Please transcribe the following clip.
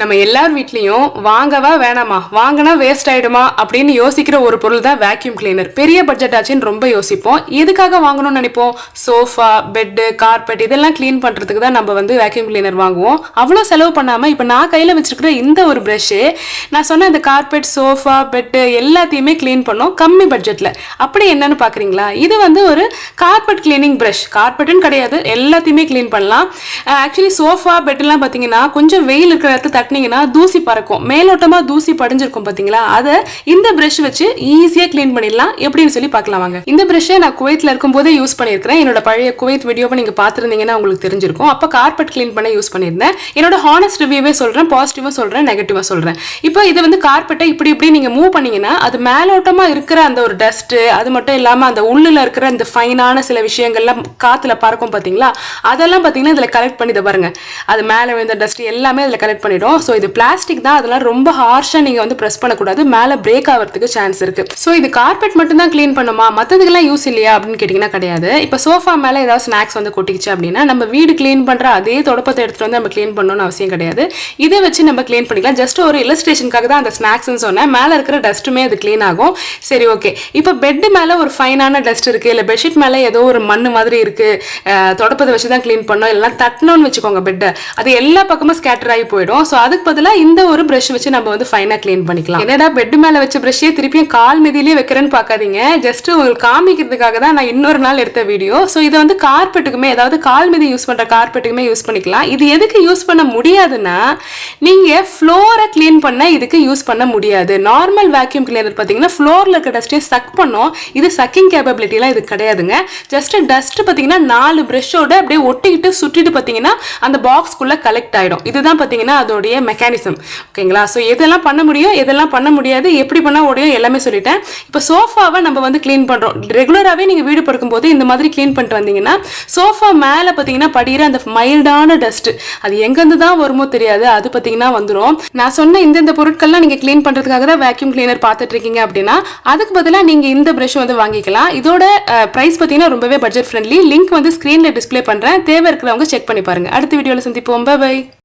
நம்ம எல்லார் வீட்லயும் வாங்கவா வேணாமா, வாங்கினா வேஸ்ட் ஆயிடுமா அப்படின்னு யோசிக்கிற ஒரு பொருள் தான் வேக்யூம் கிளீனர். பெரிய பட்ஜெட் ஆச்சுன்னு ரொம்ப யோசிப்போம். எதுக்காக வாங்கணும்னு நினைப்போம்? சோஃபா, பெட்டு, கார்பெட் இதெல்லாம் கிளீன் பண்றதுக்கு தான் நம்ம வேக்யூம் கிளீனர் வாங்குவோம். அவ்வளோ செலவு பண்ணாம இப்ப நான் கையில வச்சிருக்கிற இந்த ஒரு பிரஷ் நான் சொன்ன இந்த கார்பெட், சோஃபா, பெட்டு எல்லாத்தையுமே கிளீன் பண்ணோம் கம்மி பட்ஜெட்ல. அப்படி என்னன்னு பாக்குறீங்களா? இது ஒரு கார்பெட் கிளீனிங் பிரஷ். கார்பெட்னு கிடையாது, எல்லாத்தையுமே கிளீன் பண்ணலாம். ஆக்சுவலி சோஃபா, பெட் எல்லாம் பாத்தீங்கன்னா கொஞ்சம் வெயில் இருக்கிற இடத்துல தட்டினீங்கன்னா தூசி பறக்கும், மேலோட்டமா தூசி படிஞ்சிருக்கும் பாத்தீங்களா? அதை இந்த பிரஷ் வச்சு ஈஸியா கிளீன் பண்ணிடலாம். எப்படின்னு சொல்லி பார்க்கலாம் வாங்க. இந்த பிரஷ் நான் குவைத்ல இருக்கும் போதே யூஸ் பண்ணியிருக்கிறேன். என்னோட பழைய குவைத் வீடியோவை நீங்க பார்த்திருந்தீங்கன்னா உங்களுக்கு தெரிஞ்சிருக்கும். அப்ப கார்பெட் கிளீன் பண்ண யூஸ் பண்ணியிருந்தேன். என்னோட ஹானஸ்ட் ரிவ்யூவே சொல்றேன், பாசிட்டிவா சொல்றேன், நெகட்டிவா சொல்றேன். இப்போ இது கார்பெட்டை இப்படி நீங்க மூவ் பண்ணீங்கன்னா அது மேலோட்டமா இருக்கிற அந்த ஒரு டஸ்ட், அது மட்டும் இல்லாம அந்த உள்ளுல இருக்கிற அந்த ஃபைனான சில விஷயங்கள்லாம் காத்துல பறக்கும் பாத்தீங்களா? அதெல்லாம் பாத்தீங்கன்னா இதுல கலெக்ட் பண்ணி பாருங்க. அது மேல விழுந்த டஸ்ட் எல்லாமே இதுல கலெக்ட் பண்ணிடும். ஸோ இது பிளாஸ்டிக் தான், அதெல்லாம் ரொம்ப ஹார்ஷா நீங்க பிரஸ் பண்ணக்கூடாது, மேல பிரேக் ஆகிறதுக்கு சான்ஸ் இருக்கு. ஸோ இது கார்பெட் மட்டும் தான் கிளீன் பண்ணுமா, மற்றதுக்கெல்லாம் யூஸ் இல்லையா அப்படின்னு கேட்டீங்கன்னா கிடையாது. இப்போ சோஃபா மேல ஏதாவது ஸ்நாக்ஸ் கொட்டிக்கிச்சு அப்படின்னா நம்ம வீடு கிளீன் பண்ற அதே தொடப்பத்தை எடுத்துட்டு நம்ம கிளீன் பண்ணணும்னு அவசியம் கிடையாது. இதை வச்சு நம்ம கிளீன் பண்ணிக்கலாம். ஜஸ்ட் ஒரு இல்லஸ்ட்ரேஷனுக்காக தான் அந்த ஸ்நாக்ஸ் சொன்னேன். மேல இருக்கிற டஸ்ட்டுமே அது கிளீன் ஆகும். சரி, ஓகே. இப்போ பெட் மேல ஒரு ஃபைனான டஸ்ட் இருக்கு, இல்ல பெட்ஷீட் மேல ஏதோ ஒரு மண்ணு மாதிரி இருக்கு, தொடப்பத்தை வச்சு தான் கிளீன் பண்ணோம், இல்லைன்னா தட்டணும்னு வச்சுக்கோங்க பெட்டை, அது எல்லா பக்கமும் ஸ்கேட்டர் ஆகி போயிடும். ஸோ அதுக்கு பதிலாக இந்த ஒரு பிரஷ் வச்சு நம்ம ஃபைனா கிளீன் பண்ணிக்கலாம். என்னடா பெட் மேல வச்ச பிரஷ்ஷே திருப்பியும் கால் மீதியிலே வைக்கிறேன்னு பார்க்காதீங்க. ஜஸ்ட் உங்களுக்கு காமிக்கிறதுக்காக தான் நான் இன்னொரு நாள் எடுத்த வீடியோ. ஸோ இதை கார்பெட்டுக்குமே, அதாவது கால் மீதி யூஸ் பண்ற கார்பெட்டுக்குமே யூஸ் பண்ணிக்கலாம். இது எதுக்கு யூஸ் பண்ண முடியாதுன்னா, நீங்க ஃப்ளோரை கிளீன் பண்ண இதுக்கு யூஸ் பண்ண முடியாது. நார்மல் வேக்யூம் கிளீனர் பார்த்தீங்கன்னா ஃப்ளோர்ல இருக்க டஸ்ட்டே சக் பண்ணும். இது சக்கிங் கேப்பபிலிட்டிலாம் இது கிடையாதுங்க. ஜஸ்ட் டஸ்ட் பார்த்தீங்கன்னா 4 பிரஷோட அப்படியே ஒட்டிக்கிட்டு சுற்றிட்டு பார்த்தீங்கன்னா அந்த பாக்ஸ்க்குள்ள கலெக்ட் ஆயிடும். இதுதான் பார்த்தீங்கன்னா அதோடைய மெக்கானிசம். ஓகேங்களா? ஸோ எதெல்லாம் பண்ண முடியும், எதெல்லாம் பண்ண முடியாது, எப்படி பண்ண முடியும் எல்லாமே சொல்லிட்டேன். இப்போ சோஃபாவை நம்ம கிளீன் பண்றோம். ரெகுலராகவே நீங்க வீடு படுக்கும் போது இந்த மாதிரி கிளீன் பண்ணிட்டு வந்தீங்கன்னா சோஃபா மேல பார்த்தீங்கன்னா படிகிற அந்த மைல்டான டஸ்ட் அது எங்கிருந்து தான் வருமோ தெரியாது, அது பார்த்தீங்கன்னா வந்துடும். நான் சொன்ன இந்த பொருட்கள்லாம் நீங்க கிளீன் பண்றதுக்காக தான் வேக்யூம் கிளீனர் பார்த்துட்டு இருக்கீங்க அப்படின்னா அதுக்கு பதிலாக நீங்க இந்த பிரஷ் வாங்கிக்கலாம். இதோட பிரைஸ் பார்த்தீங்கன்னா ரொம்பவே பட்ஜெட் ஃப்ரெண்ட்லி. லிங்க் ஸ்கிரீன்ல டிஸ்பிளே பண்றேன், தேவை இருக்கிறவங்க செக் பண்ணி பாருங்க. அடுத்த வீடியோல சந்திப்போம். பை.